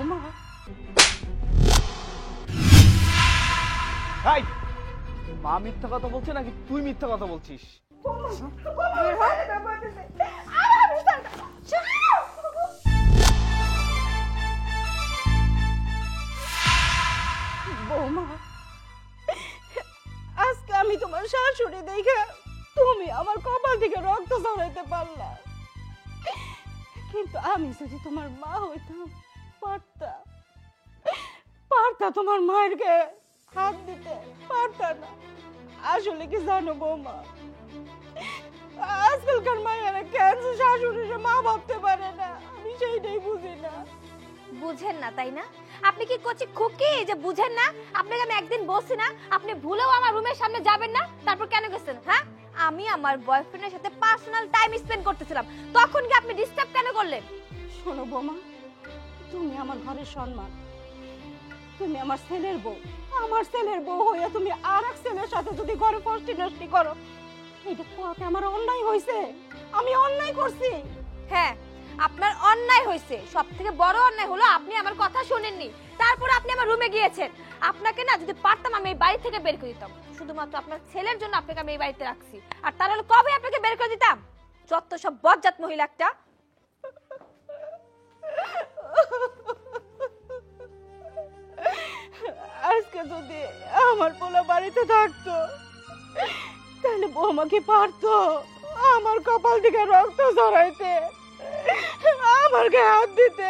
বৌমা হাই, মা মিথ্যা কথা বলছে নাকি তুই মিথ্যা কথা বলছিস? বৌমা আজকে আমি তোমার শাশুড়ি দেখে তুমি আমার কপাল থেকে রক্ত ঝরাইতে পারলা, কিন্তু আমি যদি তোমার মা হইতাম পারতা তোমার মায়ের গায়ে হাত দিতে পারতা না। আসলে কি জানো বৌমা, আজকালকার মায়েরা কেন শাশুড়ির মা ভাবতে পারে না, আমি সেইটাই বুঝি না। বুঝেন না তাই না? আপনি কি কচি খুকি যে বুঝেন না? আপনাকে আমি একদিন বলছি না আপনি ভুলেও আমার রুমের সামনে যাবেন না, তারপর কেন গেছেন? হ্যাঁ, আমি আমার বয়ফ্রেন্ডের সাথে পার্সোনাল টাইম স্পেন্ড করতেছিলাম, তখন কি আপনি ডিস্টার্ব কেন করলেন? শোনো বৌমা, তুমি আমার ঘরের সম্মান, তুমি আমার ছেলের বউ, আমার ছেলের বউ হইয়া তুমি আর এক ছেলের সাথে যদি ঘরে ফষ্টি নষ্টি করো, এটা কোয়াকে আমার অন্যায় হয়েছে, আমি অন্যায় করছি। হ্যাঁ, আপনার অন্যায় হয়েছে। সবথেকে বড় অন্যায় হলো আপনি আমার কথা শুনেননি, তারপর আপনি আমার রুমে গিয়েছেন। আপনাকে না যদি পারতাম আমি এই বাড়ি থেকে বের করে দিতাম, শুধুমাত্র আপনার ছেলের জন্য আপনাকে আমি এই বাড়িতে রাখছি। আর তাহলে কবে আপনাকে বের করে দিতাম? যত সব বজ্জাত মহিলা একটা। আজকে যদি আমার পোলা বাড়িতে থাকতো তাহলে বৌমা কি পারতো আমার কপাল থেকে রক্ত ঝরাইতে, আমার গায়ে হাত দিতে?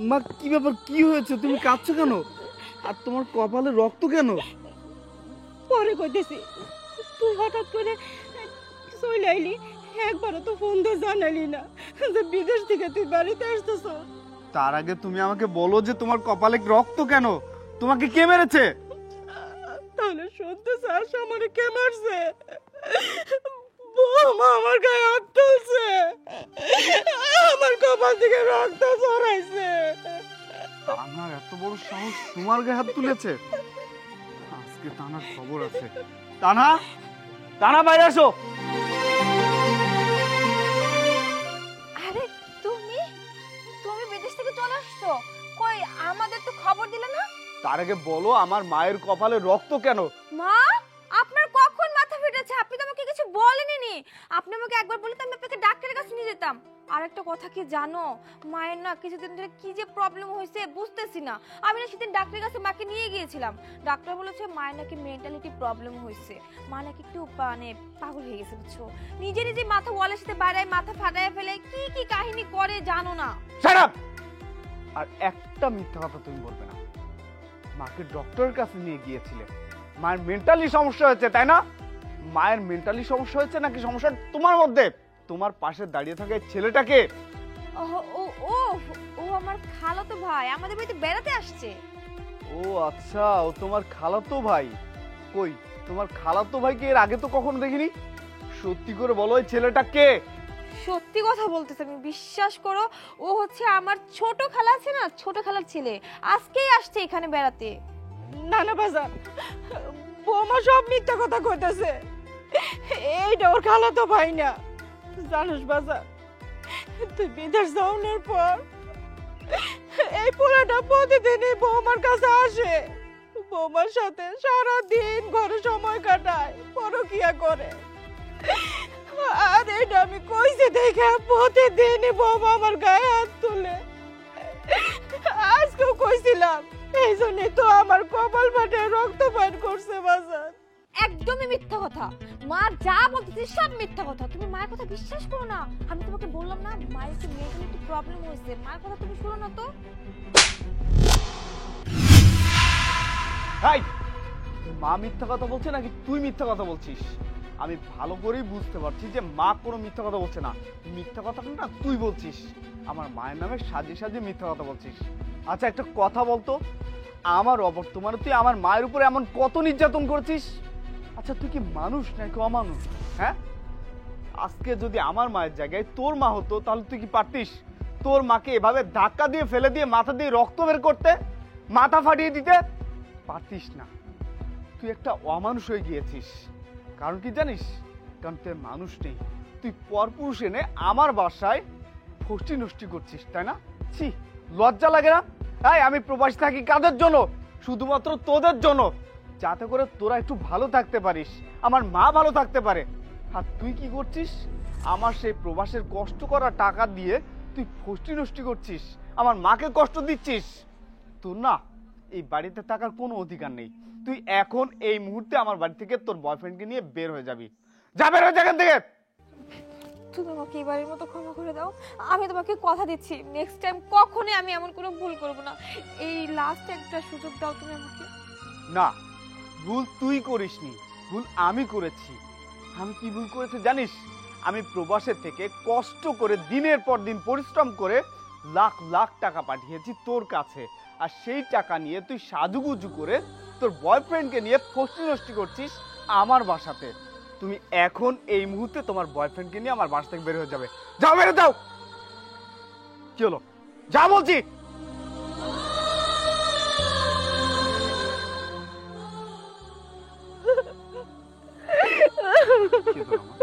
মা কি ব্যাপার, কি হয়েছে? তুমি কাঁদছো কেন? আর তোমার কপালে রক্ত কেন? পরে কইতেছি, তুই হঠাৎ করে চলে আইলি, একবারও তো ফোন দিয়ে জানালি না যে বিদেশ থেকে তুই বাড়িতে আসতেছ। তার আগে তুমি আমাকে বলো যে তোমার কপালে রক্ত কেন? তোমাকে কে মেরেছে? তাহলে শুনতে চাস আমারে কে মারছে? বৌমা আমার গায়ে হাত তুলছে, আমার কপাল থেকে রক্ত ঝরাইছে। তানার এত বড় সাহস, তোমার গায়ে হাত তুলেছে? আজকে তানার খবর আছে। তানা, তানা বাইরে আসো। আরে তুমি তুমি বিদেশ থেকে চলে আসছো? কই আমাদের তো খবর দিলে না? তার আগে বলো আমার মায়ের কপালে রক্ত কেন? মা, আপনার কখন মাথা ফেটেছে? আপনি তো আমাকে কিছু বলেননি। আপনি আমাকে একবার বললে তো আমি আপনাকে ডাক্তারের কাছে নিয়ে যেতাম। আর একটা কথা কি জানো, মায়ের না কিছুদিন ধরে কি যে প্রবলেম হয়েছে বুঝতেছি না। আমি না সেদিন ডাক্তারের কাছে মাকে নিয়ে গিয়েছিলাম, ডাক্তার বলেছে মায়ের নাকি মেন্টালিটি প্রবলেম হয়েছে, মা নাকি একটু মানে পাগল হয়ে গেছে বুঝছো। নিজে নিজে মাথা ওয়ালের সাথে বাড়ায়, মাথা ফাটায় ফেলে, কি কি কাহিনী করে জানো না। Shut up! আর একটা মিথ্যা কথা তুমি বলবে না। মাকে ডক্টরের কাছে নিয়ে গিয়েছিলে, মায়ের মেন্টালি সমস্যা হয়েছে তাই না? মায়ের মেন্টালি সমস্যা হয়েছে নাকি সমস্যা তোমার মধ্যে? তোমার পাশে দাঁড়িয়ে থাকা এই ছেলেটাকে? ও ও ও ও আমার খালাতো ভাই, আমাদের বাড়িতে বেড়াতে আসছে। ও আচ্ছা, ও তোমার খালাতো ভাই। কই তোমার খালাতো ভাইকে এর আগে তো কখনো দেখিনি। সত্যি করে বলো এই ছেলেটা কে? সত্যি কথা বলতেছে, আমি বিশ্বাস করো, ও হচ্ছে আমার ছোট খালা আছে না, ছোট খালার ছেলে। আজকেই আসছে এখানে বেড়াতে। না না বাজার, বৌমা সব মিথ্যা কথা কইতেছে, এইটা ওর খালাতো ভাই না। জানিস বাজার, তুই বিদেশ যাওয়ার পর এই পোলাটা প্রতিদিনই বৌমার কাছে আসে, বৌমার সাথে সারাদিন ঘরে সময় কাটায়, পরকিয়া করে। আর এটা আমি কইছি দেখে প্রতিদিনই বৌমা আমার গায়ে হাত তুলে। আজকেও কইছিলাম, এই জন্যই তো আমার কপাল ফাটে রক্ত পান করছে বাজার। একদমই মিথ্যা কথা, মা যা বলতেছে সব মিথ্যা কথা। তুমি মায়ের কথা বিশ্বাস করো না। আমি তোমাকে বললাম না মায়ের একটু মেন্টালি প্রবলেম হয়েছে, মায়ের কথা তুমি শুনো না তো। হাই, মা মিথ্যা কথা বলছে নাকি তুই মিথ্যা কথা বলছিস? আমি ভালো করেই বুঝতে পারছি যে মা কোনো মিথ্যা কথা বলছে না। মিথ্যা কথা না তুই বলছিস, আমার মায়ের নামে সাজিয়ে সাজিয়ে মিথ্যা কথা বলছিস। আচ্ছা একটা কথা বলতো, আমার অবর্তমানে তুই আমার মায়ের উপরে এমন কত নির্যাতন করছিস? আচ্ছা তুই কি মানুষ নাকি অমানুষ? হ্যাঁ, আজকে যদি আমার মায়ের জায়গায় তোর মা হতো তাহলে তুই কি পারতিস তোর মাকে এভাবে ধাক্কা দিয়ে ফেলে দিয়ে মাথা দিয়ে রক্ত বের করতে, মাথা ফাটিয়ে দিতে? পারতিস না, তুই একটা অমানুষ হয়ে গিয়েছিস। কারণ কি জানিস? কারণ তুই মানুষ নেই, তুই পরপুরুষ এনে আমার বাসায় ফষ্টি নষ্টি করছিস, তাই না? ছি, লজ্জা লাগে না? তাই আমি প্রবাসী থাকি কাদের জন্য? শুধুমাত্র তোদের জন্য, যাতে করে তোরা একটু ভালো থাকতে পারিস, আমার মা ভালো থাকতে পারে। আর তুই কি করছিস? আমার সেই প্রবাসের কষ্ট করা টাকা দিয়ে তুই ফষ্টি নষ্টি করছিস, আমার মাকে কষ্ট দিচ্ছিস। তোর না এই বাড়িতে থাকার কোনো অধিকার নেই। তুই এখন এই মুহূর্তে আমার বাড়ি থেকে তোর বয়ফ্রেন্ডকে নিয়ে বের হয়ে যাবি। যা, বের হয়ে যা এখান থেকে। তুমি আমাকে এবারের মতো ক্ষমা করে দাও। আমি তোমাকে কথা দিচ্ছি নেক্সট টাইম কখনোই আমি এমন কোনো ভুল করব না। এই লাস্ট একটা সুযোগ দাও তুমি আমাকে। না, ভুল তুই করিসনি, ভুল আমি করেছি। আমি কি ভুল করেছি জানিস? আমি প্রবাসের থেকে কষ্ট করে দিনের পর দিন পরিশ্রম করে লাখ লাখ টাকা পাঠিয়েছি তোর কাছে, আর সেই টাকা নিয়ে তুই সাজুগুজু করে তোর বয়ফ্রেন্ডকে নিয়ে ফষ্টি নষ্টি করছিস আমার বাসাতে। তুমি এখন এই মুহূর্তে তোমার বয়ফ্রেন্ডকে নিয়ে আমার বাসা থেকে বের হয়ে যাবে। যাও, বেরো যাও। কি হলো? যা বলছি। কি হলো আমার?